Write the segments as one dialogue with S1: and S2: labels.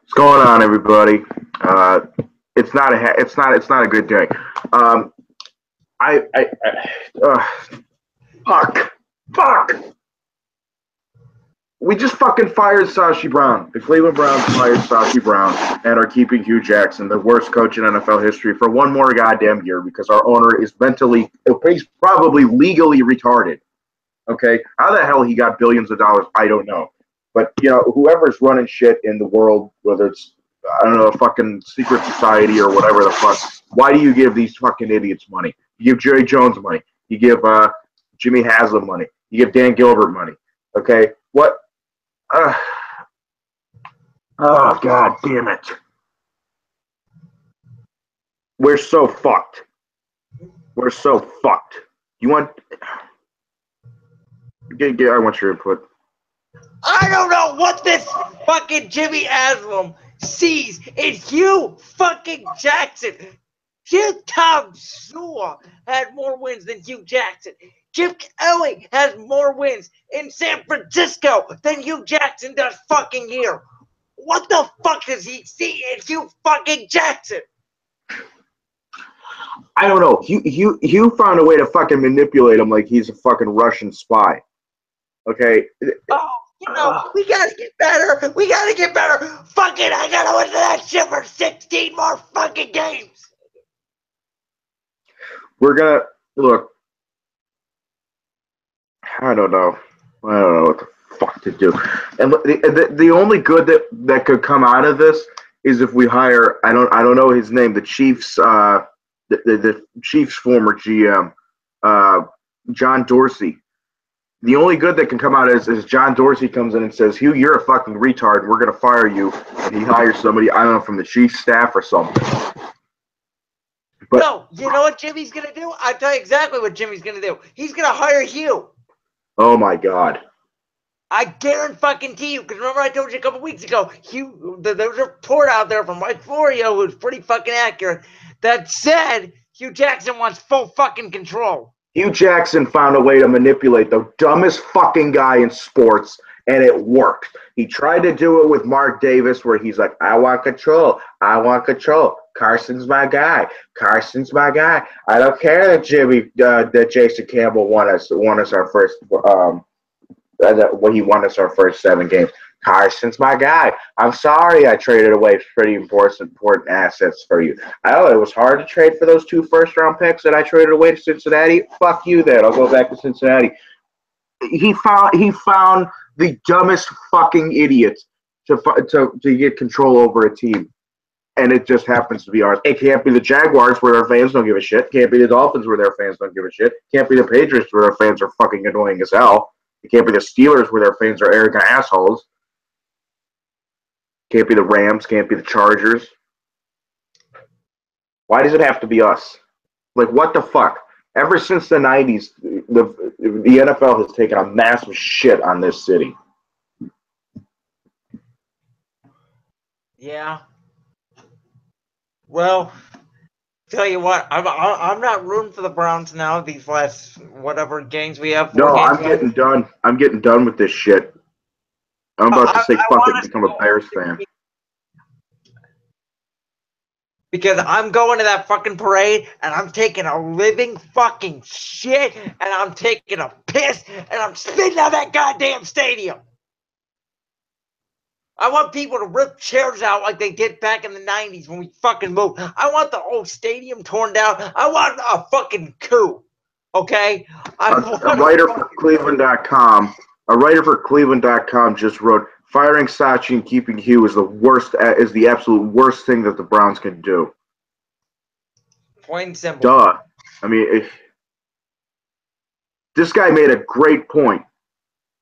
S1: What's going on, everybody? It's not a good day. Um, I fuck, fuck. We just fucking fired Sashi Brown. The Cleveland Browns fired Sashi Brown and are keeping Hugh Jackson, the worst coach in NFL history, for one more goddamn year because our owner is he's probably legally retarded. Okay, how the hell he got billions of dollars, I don't know. But whoever's running shit in the world, whether it's I don't know, a fucking secret society or whatever the fuck, why do you give these fucking idiots money? You give Jerry Jones money. You give Jimmy Haslam money. You give Dan Gilbert money. Okay, what? Uh, oh god damn it! We're so fucked. We're so fucked. You want? I want your input.
S2: I don't know what this fucking Jimmy Haslam sees in Hugh fucking Jackson. Tom Sewell had more wins than Hugh Jackson. Jim Kelly has more wins in San Francisco than Hugh Jackson does fucking here. What the fuck does he see in Hugh fucking Jackson?
S1: I don't know. Hugh found a way to fucking manipulate him like he's a fucking Russian spy. Okay.
S2: Oh, we gotta get better. We gotta get better. Fuck it, I gotta win that shit for 16 more fucking games.
S1: We're gonna look. I don't know what the fuck to do. And the only good that could come out of this is if we hire I don't know his name, the Chiefs the Chiefs former GM, John Dorsey. The only good that can come out is John Dorsey comes in and says, Hugh, you're a fucking retard. We're going to fire you. And he hires somebody, I don't know, from the Chiefs staff or something. But,
S2: no, you know what Jimmy's going to do? I'll tell you exactly what Jimmy's going to do. He's going to hire Hugh.
S1: Oh, my God.
S2: I guarantee you, because remember I told you a couple weeks ago, Hugh, there was a report out there from Mike Florio, who was pretty fucking accurate, that said Hugh Jackson wants full fucking control.
S1: Hugh Jackson found a way to manipulate the dumbest fucking guy in sports, and it worked. He tried to do it with Mark Davis, where he's like, I want control. I want control. Carson's my guy. Carson's my guy. I don't care that Jason Campbell won us our first he won us our first 7 games. Carson's my guy. I'm sorry I traded away pretty important assets for you. I know it was hard to trade for those 2 first-round picks that I traded away to Cincinnati. Fuck you then. I'll go back to Cincinnati. He found the dumbest fucking idiot to get control over a team. And it just happens to be ours. It can't be the Jaguars where their fans don't give a shit. Can't be the Dolphins where their fans don't give a shit. Can't be the Patriots where their fans are fucking annoying as hell. It can't be the Steelers where their fans are arrogant assholes. Can't be the Rams. Can't be the Chargers. Why does it have to be us? Like, what the fuck? Ever since the 90s, the NFL has taken a massive shit on this city.
S2: Yeah. Well, tell you what, I'm not rooting for the Browns now. These last whatever games we have.
S1: No, I'm getting done. I'm getting done with this shit. I'm about to say fuck it and become a Bears fan.
S2: Because I'm going to that fucking parade and I'm taking a living fucking shit and I'm taking a piss and I'm spitting out that goddamn stadium. I want people to rip chairs out like they did back in the 90s when we fucking moved. I want the whole stadium torn down. I want a fucking coup. Okay?
S1: A writer for Cleveland.com just wrote, firing Sachi and keeping Hugh is the absolute worst thing that the Browns can do.
S2: Plain and simple.
S1: Duh. I mean, this guy made a great point.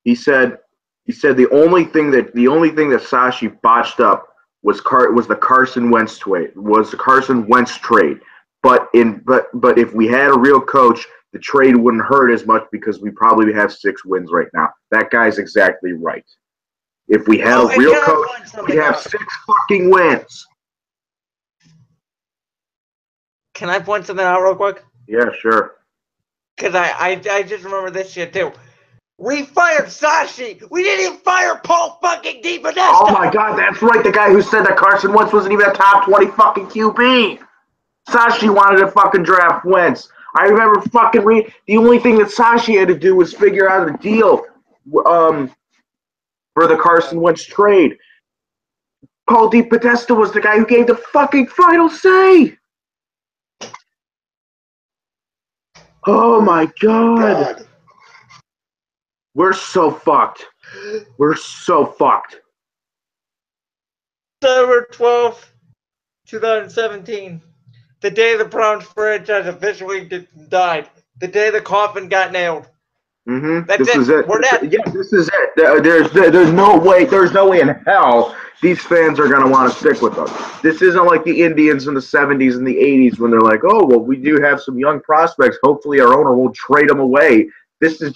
S1: He said the only thing that Sashi botched up was the Carson Wentz trade. But if we had a real coach, the trade wouldn't hurt as much because we probably have 6 wins right now. That guy's exactly right. If we had a real coach, we'd have 6 fucking wins.
S2: Can I point something out real quick?
S1: Yeah, sure.
S2: Because I just remember this shit too. We fired Sashi. We didn't even fire Paul fucking DiPodesta.
S1: Oh my God, that's right. The guy who said that Carson Wentz wasn't even a top 20 fucking QB. Sashi wanted to fucking draft Wentz. I remember fucking the only thing that Sashi had to do was figure out a deal for the Carson Wentz trade. Paul DiPodesta was the guy who gave the fucking final say. Oh my God. We're so fucked. We're so fucked.
S2: December 12th, 2017. The day the Browns franchise officially died. The day the coffin got nailed.
S1: This is it.
S2: We're dead.
S1: Yeah, this is it. There's no way. There's no way in hell these fans are gonna want to stick with us. This isn't like the Indians in the '70s and the '80s when they're like, oh well, we do have some young prospects. Hopefully, our owner will trade them away. This is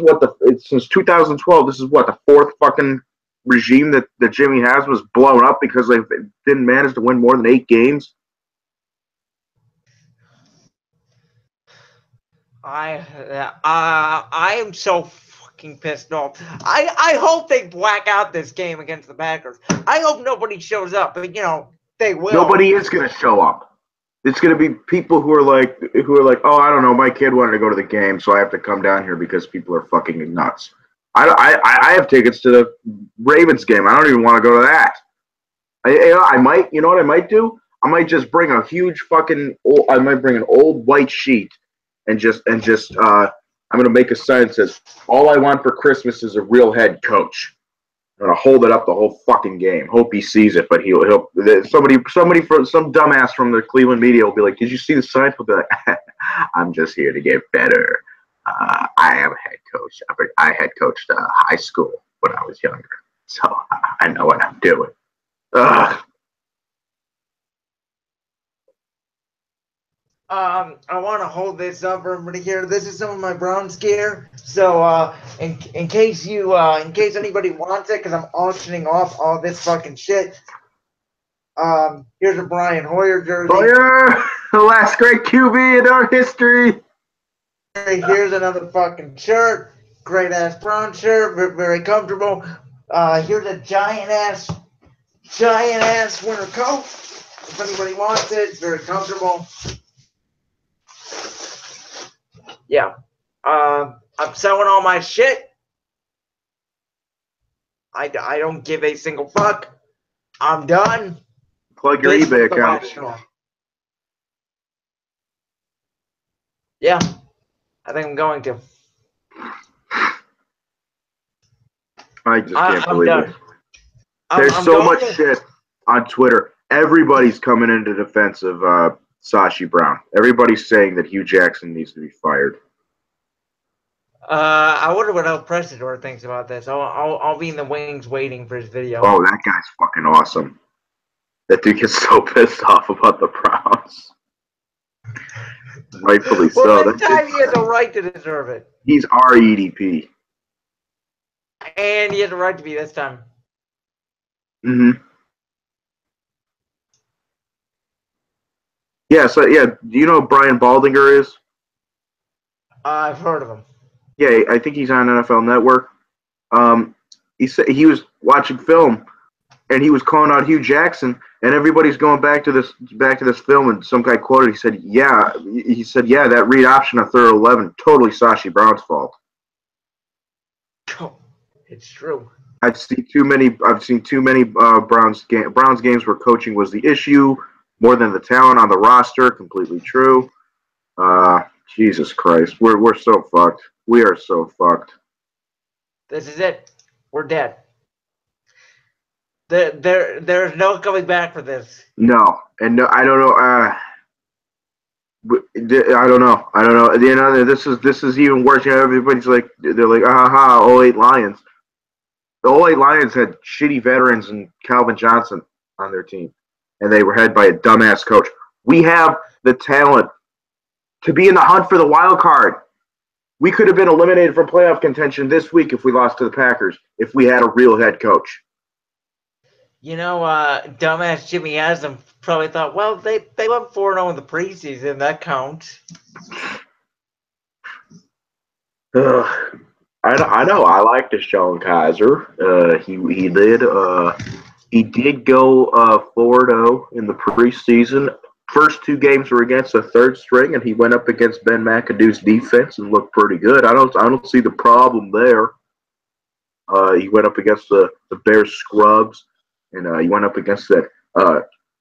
S1: what since 2012. This is what the fourth fucking regime that Jimmy has was blown up because they didn't manage to win more than 8 games.
S2: I am so fucking pissed off. I hope they black out this game against the Packers. I hope nobody shows up, but they will.
S1: Nobody is gonna show up. It's gonna be people who are like, oh, I don't know, my kid wanted to go to the game, so I have to come down here because people are fucking nuts. I have tickets to the Ravens game. I don't even want to go to that. I might, you know what I might do? I might just bring a huge fucking, I might bring an old white sheet and just I'm gonna make a sign that says, all I want for Christmas is a real head coach. I'm gonna hold it up the whole fucking game. Hope he sees it, but somebody from some dumbass from the Cleveland media will be like, "Did you see the sign?" He'll be like, "I'm just here to get better. I am a head coach. I head coached high school when I was younger, so I know what I'm doing." Ugh.
S2: I want to hold this up for everybody here. This is some of my Browns gear. So, in case anybody wants it, because I'm auctioning off all this fucking shit. Here's a Brian Hoyer jersey.
S1: Hoyer, the last great QB in our history.
S2: Here's another fucking shirt. Great ass brown shirt. Very comfortable. Here's a giant ass winter coat. If anybody wants it, it's very comfortable. Yeah. I'm selling all my shit. I don't give a single fuck. I'm done.
S1: Plug your eBay account.
S2: Yeah. I think I'm going to.
S1: I just can't believe
S2: done.
S1: it. There's so much shit on Twitter. Everybody's coming into defense of Sashi Brown. Everybody's saying that Hugh Jackson needs to be fired.
S2: I wonder what El Prestador thinks about this. I'll be in the wings waiting for his video.
S1: Oh, that guy's fucking awesome. That dude gets so pissed off about the Browns. Rightfully so.
S2: Well, this time he has a right to deserve it.
S1: He's our EDP.
S2: And he has a right to be this time.
S1: Yeah, so yeah, do you know who Brian Baldinger is?
S2: I've heard of him.
S1: Yeah, I think he's on NFL Network. He said he was watching film, and he was calling out Hugh Jackson, and everybody's going back to this film, and some guy quoted. He said, "Yeah, that read option of 3rd 11, totally Sashi Brown's fault."
S2: Oh, it's true.
S1: I've seen too many Browns games where coaching was the issue more than the talent on the roster. Completely true. Jesus Christ, we're so fucked. We are so fucked.
S2: This is it. We're dead. There's no coming back for this.
S1: No, and no, I don't know. I don't know. You know, this is even worse. You know, everybody's like, they're like, oh 08 Lions. The 08 Lions had shitty veterans and Calvin Johnson on their team, and they were headed by a dumbass coach. We have the talent to be in the hunt for the wild card. We could have been eliminated from playoff contention this week if we lost to the Packers, if we had a real head coach.
S2: You know, dumbass Jimmy Haslam probably thought, well, they went 4-0 in the preseason. That counts.
S1: Ugh. I know. I like Deshaun Kaiser. He did go 4-0 in the preseason. First two games were against a third string, and he went up against Ben McAdoo's defense and looked pretty good. I don't see the problem there. He went up against the Bears scrubs, and he went up against that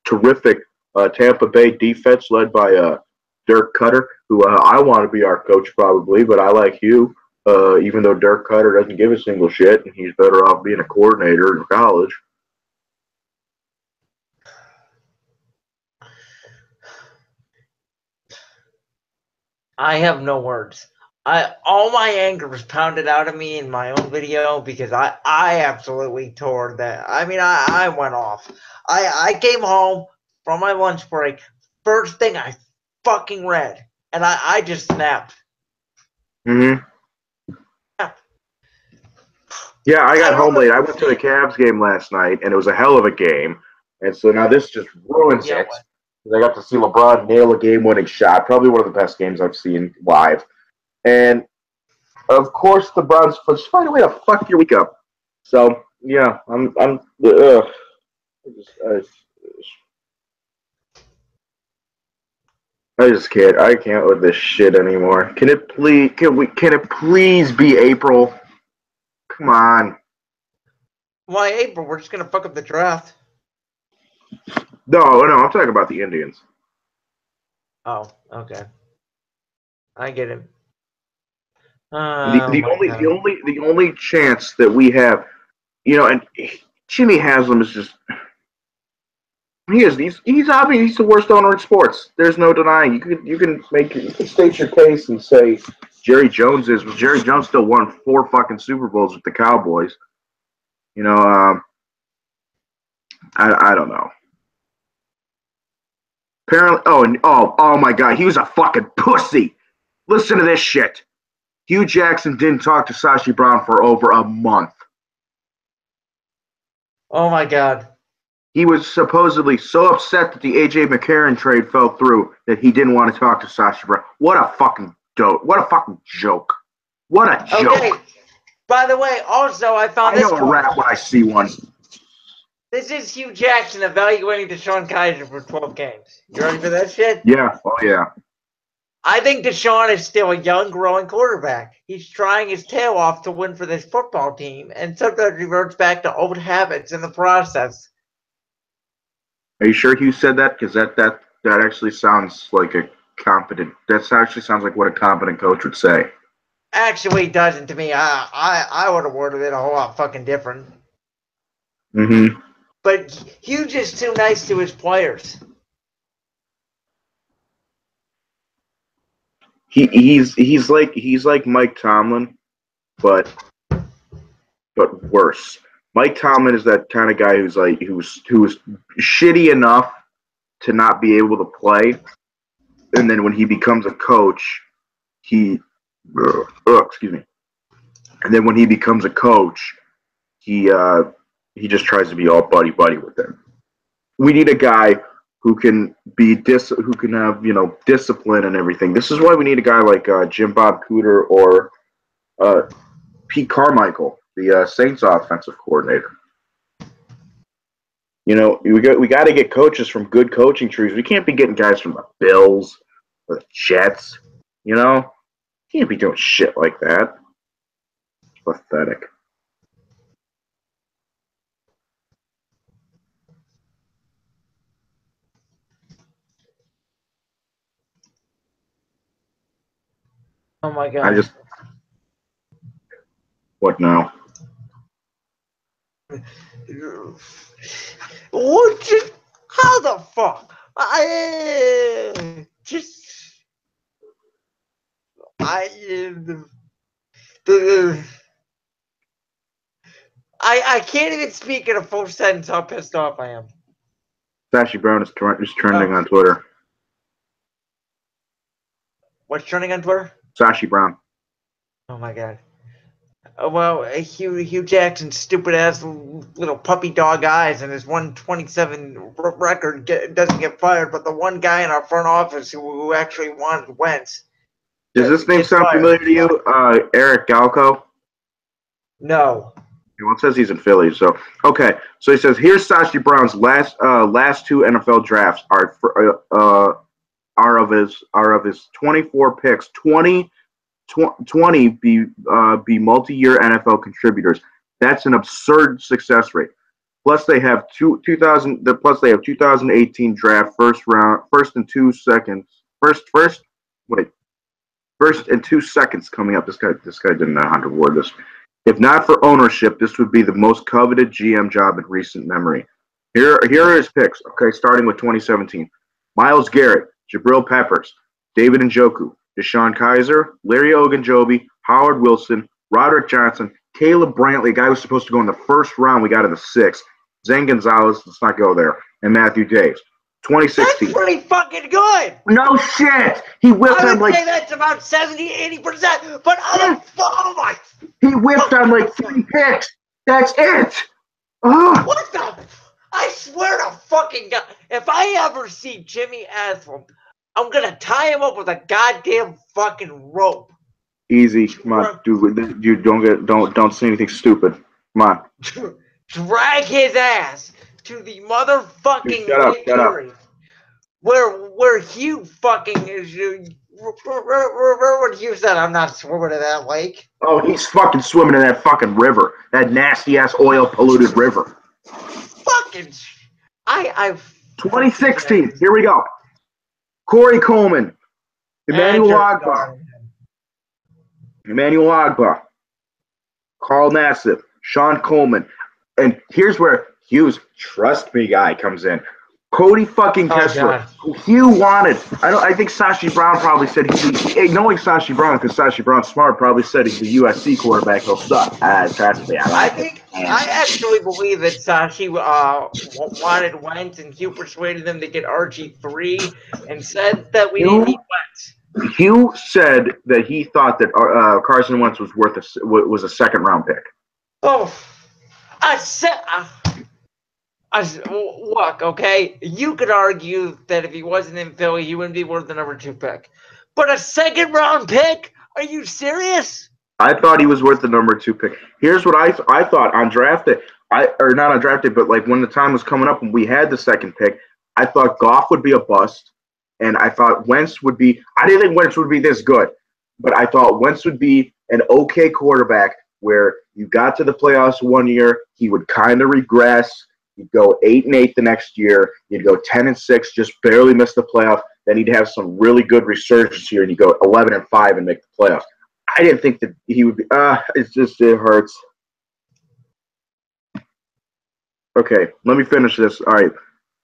S1: terrific Tampa Bay defense led by Dirk Cutter, who I want to be our coach probably, but I like Hugh. Even though Dirk Cutter doesn't give a single shit, and he's better off being a coordinator in college.
S2: I have no words. All my anger was pounded out of me in my own video because I absolutely tore that. I mean, I went off. I came home from my lunch break. First thing I fucking read, and I just snapped.
S1: Mm-hmm. Yeah, I got home late. I went to the Cavs game last night, and it was a hell of a game. And so now this just ruins it. I got to see LeBron nail a game-winning shot. Probably one of the best games I've seen live. And, of course, the Browns just find a way to fuck your week up. So, yeah, I just can't. I can't with this shit anymore. Can it please be April? Come on.
S2: Why April? We're just gonna fuck up the draft.
S1: No, I'm talking about the Indians.
S2: Oh, okay. I get it.
S1: The only chance that we have, and Jimmy Haslam is just he's the worst owner in sports. There's no denying. You can state your case and say Jerry Jones is. Well, Jerry Jones still won 4 fucking Super Bowls with the Cowboys. I don't know. Apparently, oh my God, he was a fucking pussy. Listen to this shit. Hugh Jackson didn't talk to Sashi Brown for over a month.
S2: Oh my God.
S1: He was supposedly so upset that the A.J. McCarron trade fell through that he didn't want to talk to Sashi Brown. What a fucking dope. What a fucking joke. What a joke. Okay.
S2: By the way, also, I found this.
S1: I know a rat when I see one.
S2: This is Hugh Jackson evaluating Deshaun Kaiser for 12 games. You ready for that shit?
S1: Yeah. Oh, yeah.
S2: I think Deshaun is still a young, growing quarterback. He's trying his tail off to win for this football team, and sometimes reverts back to old habits in the process.
S1: Are you sure Hugh said that? Because that actually sounds like a competent. That actually sounds like what a competent coach would say.
S2: Actually, it doesn't to me. I would have worded it a whole lot fucking different.
S1: Mm-hmm.
S2: But Hugh just too nice to his players.
S1: He's like Mike Tomlin, but worse. Mike Tomlin is that kind of guy who's shitty enough to not be able to play, and then when he becomes a coach, excuse me. And then when he becomes a coach, he just tries to be all buddy with them. We need a guy who can have discipline and everything. This is why we need a guy like Jim Bob Cooter or Pete Carmichael, the Saints offensive coordinator. We got to get coaches from good coaching trees. We can't be getting guys from the Bills or the Jets. Can't be doing shit like that. It's pathetic.
S2: Oh my God.
S1: What now?
S2: How the fuck? I can't even speak in a full sentence how pissed off I am.
S1: Sashi Brown is trending on Twitter.
S2: What's trending on Twitter?
S1: Sashi Brown.
S2: Oh my God. Well, Hugh Jackson's stupid ass little puppy dog eyes and his 127 record doesn't get fired, but the one guy in our front office who actually wanted Wentz.
S1: Does this name sound familiar to you? Eric Galco?
S2: No.
S1: Well, it says he's in Philly, so okay. So he says here's Sashi Brown's last two NFL drafts are of his 24 picks. 20 be multi-year NFL contributors. That's an absurd success rate. Plus they have 2018 draft first and 2 seconds. First and 2 seconds coming up. This guy didn't know how to word this. If not for ownership, this would be the most coveted GM job in recent memory. Here are his picks. Okay, starting with 2017. Myles Garrett, Jabril Peppers, David Njoku, Deshaun Kaiser, Larry Ogunjobi, Howard Wilson, Roderick Johnson, Caleb Brantley, a guy who was supposed to go in the first round, we got in the sixth. Zane Gonzalez, let's not go there, and Matthew Daves. 2016.
S2: That's pretty fucking good.
S1: No shit. He whipped
S2: I
S1: on
S2: would
S1: like
S2: say that's about 70-80%, but oh my!
S1: he whipped on like 3 picks. That's it. Oh.
S2: What the? I swear to fucking God, if I ever see Jimmy Aslam, I'm gonna tie him up with a goddamn fucking rope.
S1: Easy, come on, dude. You don't say anything stupid. Come on.
S2: Drag his ass to the motherfucking
S1: Dude, shut up.
S2: Where Hugh fucking is. Remember what Hugh said? I'm not swimming in that lake.
S1: Oh, he's fucking swimming in that fucking river. That nasty ass oil polluted river.
S2: Fucking. I've.
S1: 2016. Here we go. Corey Coleman, Emmanuel Agba, Carl Nassib, Sean Coleman, and here's where Hughes, trust me guy, comes in. Cody fucking Kessler, who Hugh wanted. I think Sashi Brown probably said knowing Sashi Brown, because Sashi Brown's smart, probably said he's a USC quarterback, he'll suck. Trust me,
S2: I actually believe that Sashi wanted Wentz, and Hugh persuaded them to get RG3 and said that we didn't need Wentz.
S1: Hugh said that he thought that Carson Wentz was a second round pick.
S2: Oh, look, okay, you could argue that if he wasn't in Philly, he wouldn't be worth the number 2 pick. But a second round pick? Are you serious?
S1: I thought he was worth the number 2 pick. Here's what I thought on draft day. Or not on draft day, but like when the time was coming up and we had the second pick, I thought Goff would be a bust, and I thought Wentz would be. I didn't think Wentz would be this good, but I thought Wentz would be an okay quarterback where you got to the playoffs one year, he would kind of regress. You'd go 8-8 the next year. You'd go 10-6, just barely miss the playoff. Then he'd have some really good resurgence here, and you go 11-5 and make the playoffs. I didn't think that he would be. It hurts. Okay, let me finish this. All right,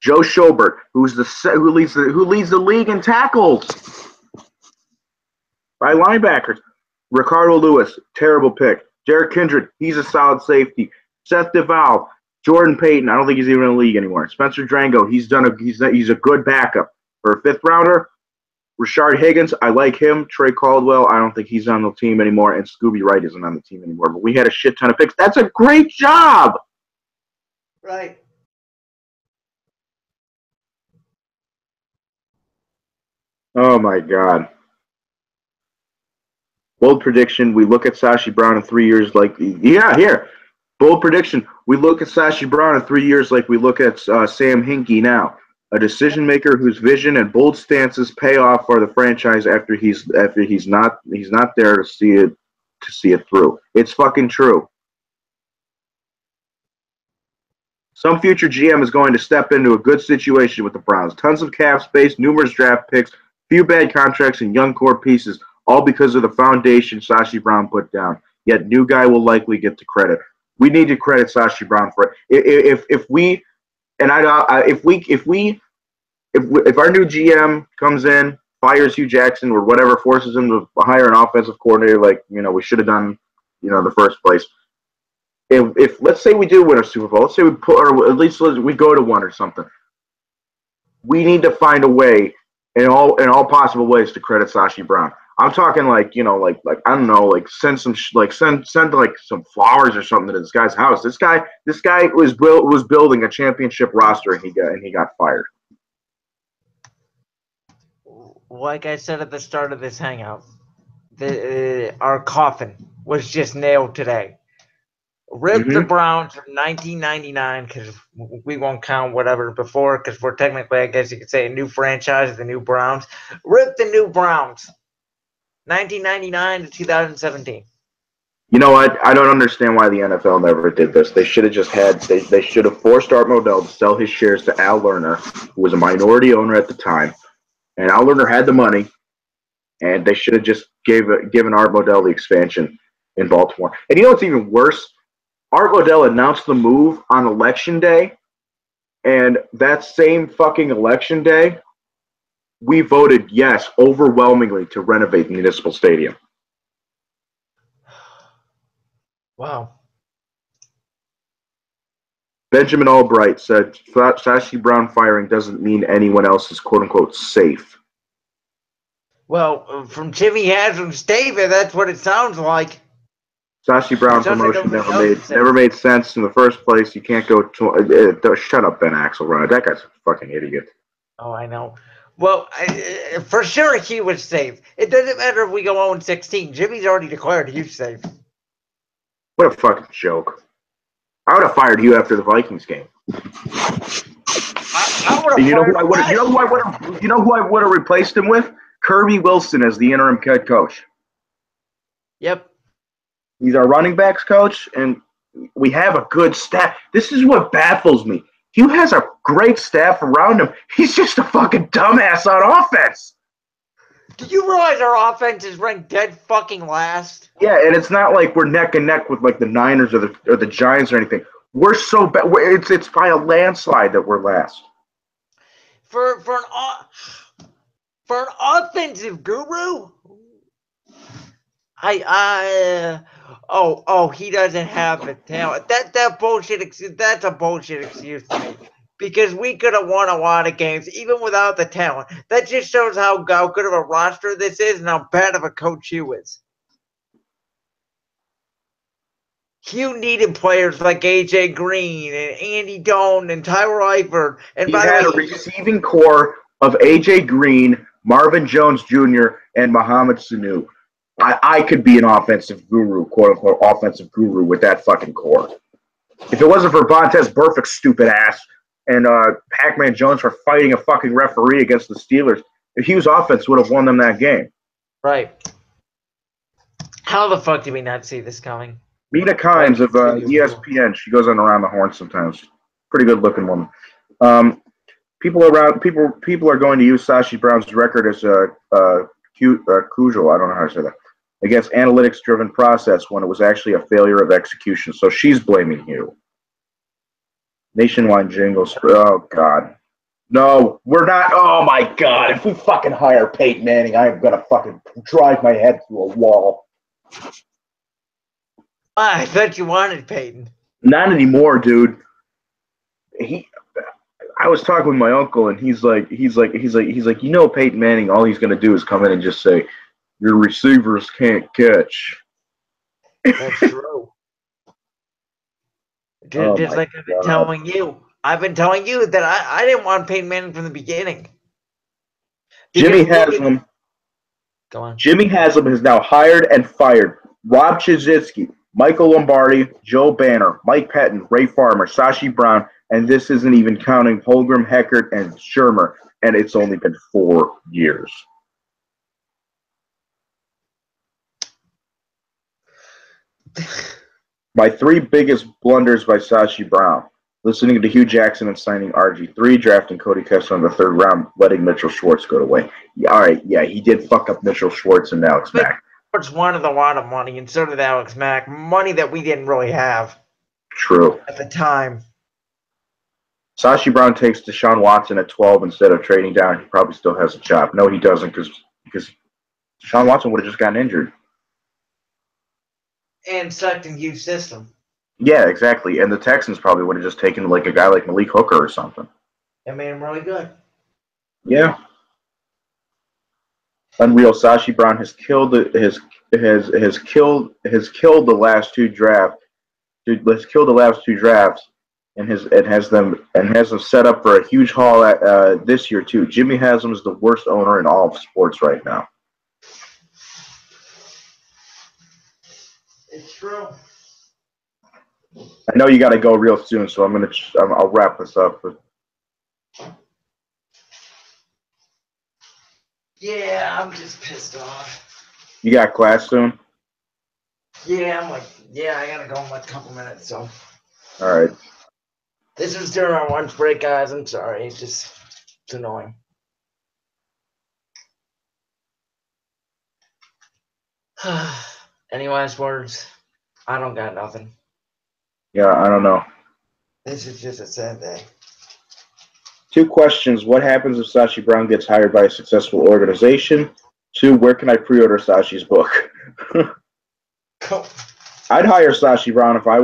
S1: Joe Schobert, who leads the league in tackles by linebackers. Ricardo Lewis, terrible pick. Derek Kindred, he's a solid safety. Seth Duvall, Jordan Payton, I don't think he's even in the league anymore. Spencer Drango, he's a good backup for a 5th rounder. Rashard Higgins, I like him. Trey Caldwell, I don't think he's on the team anymore. And Scooby Wright isn't on the team anymore. But we had a shit ton of picks. That's a great job.
S2: Right.
S1: Oh, my God. Bold prediction, we look at Sashi Brown in 3 years like – here. Bold prediction, we look at Sashi Brown in 3 years like we look at Sam Hinkie now. A decision maker whose vision and bold stances pay off for the franchise after he's not there to see it through. It's fucking true. Some future GM is going to step into a good situation with the Browns. Tons of cap space, numerous draft picks, few bad contracts, and young core pieces, all because of the foundation Sashi Brown put down. Yet new guy will likely get the credit. We need to credit Sashi Brown for it. If our new GM comes in, fires Hugh Jackson or whatever, forces him to hire an offensive coordinator like we should have done, in the first place. If let's say we do win a Super Bowl, let's say or at least we go to one or something. We need to find a way in all possible ways to credit Sashi Brown. I'm talking like I don't know, like send some some flowers or something to this guy's house. This guy was building a championship roster and he got fired.
S2: Like I said at the start of this hangout, our coffin was just nailed today. ripped the Browns from 1999 because we won't count whatever before because we're technically, I guess you could say, a new franchise, the new Browns. Ripped the new Browns, 1999 to 2017.
S1: You know what? I don't understand why the NFL never did this. They should have just had. They should have forced Art Modell to sell his shares to Al Lerner, who was a minority owner at the time, and Al Lerner had the money, and they should have just given Art Modell the expansion in Baltimore. And you know what's even worse? Art Modell announced the move on Election Day, and that same fucking Election Day, we voted yes overwhelmingly to renovate the Municipal Stadium.
S2: Wow.
S1: Benjamin Albright said, Sashi Brown firing doesn't mean anyone else is quote-unquote safe.
S2: Well, from Jimmy Haslam's statement, that's what it sounds like.
S1: Sashi Brown promotion never made sense in the first place. You can't go to... shut up, Ben Axelrod. That guy's a fucking idiot.
S2: Oh, I know. Well, for sure he was safe. It doesn't matter if we go 0-16. Jimmy's already declared he's safe.
S1: What a fucking joke. I would have fired you after the Vikings game. You know who I would have replaced him with? Kirby Wilson as the interim head coach.
S2: Yep.
S1: He's our running backs coach, and we have a good staff. This is what baffles me. Hugh has a great staff around him. He's just a fucking dumbass on offense.
S2: Do you realize our offense is ranked dead fucking last?
S1: Yeah, and it's not like we're neck and neck with like the Niners or the Giants or anything. We're so bad. It's by a landslide that we're last.
S2: For an offensive guru, he doesn't have the talent. That bullshit excuse. That's a bullshit excuse to me. Because we could have won a lot of games even without the talent. That just shows how good of a roster this is and how bad of a coach Hugh is. Hugh needed players like AJ Green and Andy Doan and Tyler Eifert. And
S1: he had a receiving core of AJ Green, Marvin Jones Jr., and Mohamed Sanu. I could be an offensive guru, quote unquote, offensive guru with that fucking core. If it wasn't for Vontaze Burfict's stupid ass and Pac-Man Jones for fighting a fucking referee against the Steelers, Hugh's offense would have won them that game.
S2: Right. How the fuck did we not see this coming?
S1: Mina Kimes of ESPN. She goes on around the horn sometimes. Pretty good looking woman. People are going to use Sashi Brown's record as a crucial. I don't know how to say that. Against analytics-driven process when it was actually a failure of execution. So she's blaming Hugh. Nationwide jingles. Oh God. No, we're not. Oh my God. If we fucking hire Peyton Manning, I am gonna fucking drive my head through a wall.
S2: I thought you wanted Peyton.
S1: Not anymore, dude. I was talking with my uncle, and he's like, you know, Peyton Manning, all he's gonna do is come in and just say, your receivers can't catch.
S2: That's true. Just like I've been telling you. I've been telling you that I didn't want Peyton Manning from the beginning.
S1: Jimmy Haslam.
S2: Go on. Jimmy
S1: Haslam has now hired and fired Rob Chizitsky, Michael Lombardi, Joe Banner, Mike Pettin, Ray Farmer, Sashi Brown, and this isn't even counting Holmgren, Heckert, and Shermer, and it's only been 4 years. My 3 biggest blunders by Sashi Brown: listening to Hugh Jackson and signing RG3, drafting Cody Kessler in the 3rd round, letting Mitchell Schwartz go away. Yeah, all right, yeah, he did fuck up Mitchell Schwartz and Alex Mack.
S2: Schwartz wanted a lot of money, and so did Alex Mack. Money that we didn't really have.
S1: True.
S2: At the time.
S1: Sashi Brown takes Deshaun Watson at 12 instead of trading down. He probably still has a job. No, he doesn't, because Deshaun Watson would have just gotten injured.
S2: And sucked in Hugh's system.
S1: Yeah, exactly. And the Texans probably would have just taken like a guy like Malik Hooker or something.
S2: That made him really good.
S1: Yeah. Unreal. Sashi Brown has killed the last 2 drafts. Let's kill the last 2 drafts, and has them set up for a huge haul at this year too. Jimmy Haslam is the worst owner in all of sports right now.
S2: It's true.
S1: I know you got to go real soon, so I'll wrap this up.
S2: Yeah, I'm just pissed off.
S1: You got class soon?
S2: Yeah, I gotta go in like a couple minutes, so.
S1: All right.
S2: This was during our lunch break, guys. I'm sorry. It's annoying. Any last words? I don't got nothing.
S1: Yeah, I don't know.
S2: This is just a sad day.
S1: 2 questions. What happens if Sashi Brown gets hired by a successful organization? 2, where can I pre-order Sashi's book?
S2: Cool.
S1: I'd hire Sashi Brown if I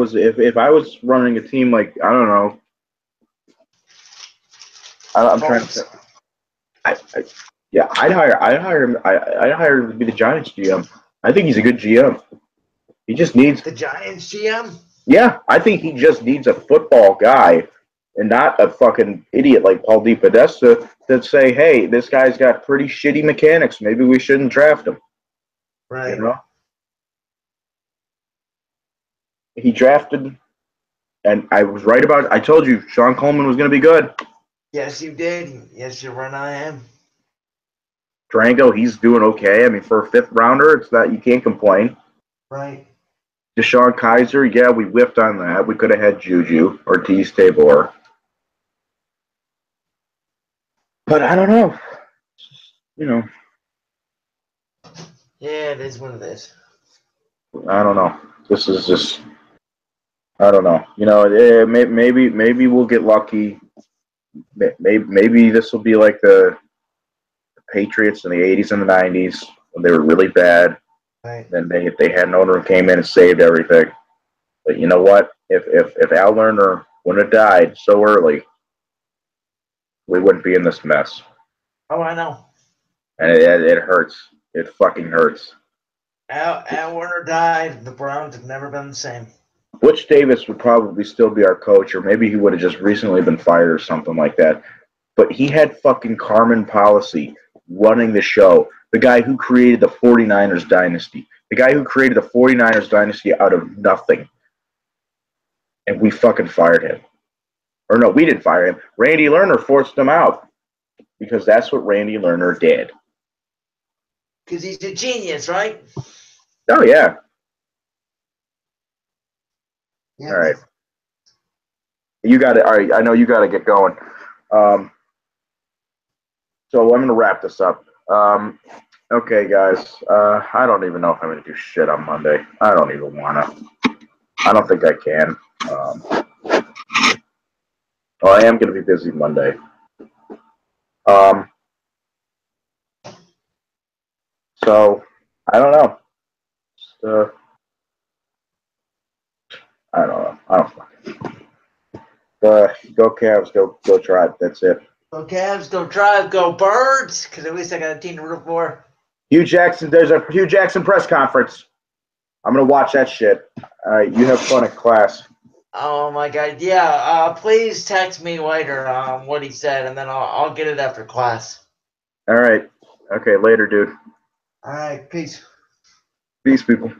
S1: was running a team like, I don't know. I'm trying to yeah, I'd hire him. I'd hire him to be the Giants GM. I think he's a good GM. He just needs
S2: the Giants GM.
S1: Yeah, I think he just needs a football guy and not a fucking idiot like Paul DePodesta that say, "Hey, this guy's got pretty shitty mechanics. Maybe we shouldn't draft him."
S2: Right.
S1: You know? He drafted, and I was right about. I told you Sean Coleman was going to be good.
S2: Yes, you did. Yes, you're right. I am.
S1: Durango, he's doing okay. I mean, for a 5th rounder, it's not you can't complain.
S2: Right.
S1: Deshaun Kaiser, yeah, we whiffed on that. We could have had Juju or Tease Tabor. But I don't know. You know.
S2: Yeah, it is what it is.
S1: I don't know. This is just. I don't know. You know, maybe we'll get lucky. Maybe this will be like the Patriots in the 80s and the 90s when they were really bad.
S2: Right.
S1: Then they had an owner who came in and saved everything. But you know what? If Al Lerner wouldn't have died so early, we wouldn't be in this mess.
S2: Oh, I know.
S1: And it hurts. It fucking hurts.
S2: Al Warner died. The Browns have never been the same.
S1: Butch Davis would probably still be our coach, or maybe he would have just recently been fired or something like that. But he had fucking Carmen Policy running the show. The guy who created the 49ers dynasty. The guy who created the 49ers dynasty out of nothing. And we fucking fired him. Or no, we didn't fire him. Randy Lerner forced him out. Because that's what Randy Lerner did.
S2: Because he's a genius, right?
S1: Oh, yeah.
S2: Yeah.
S1: All right. You got it. All right. I know you got to get going. So I'm going to wrap this up. Okay, guys. I don't even know if I'm going to do shit on Monday. I don't even want to. I don't think I can. Well, I am going to be busy Monday. So I don't know. Just, I don't know. I don't fucking. Go Cavs. Go try it. That's it.
S2: Go Cavs. Go Drive. Go Birds. Because at least I got a team to root for.
S1: Hugh Jackson. There's a Hugh Jackson press conference. I'm going to watch that shit. All right. You have fun at class.
S2: Oh my God! Yeah, please text me later what he said, and then I'll get it after class.
S1: All right. Okay. Later, dude.
S2: All right, peace.
S1: Peace, people.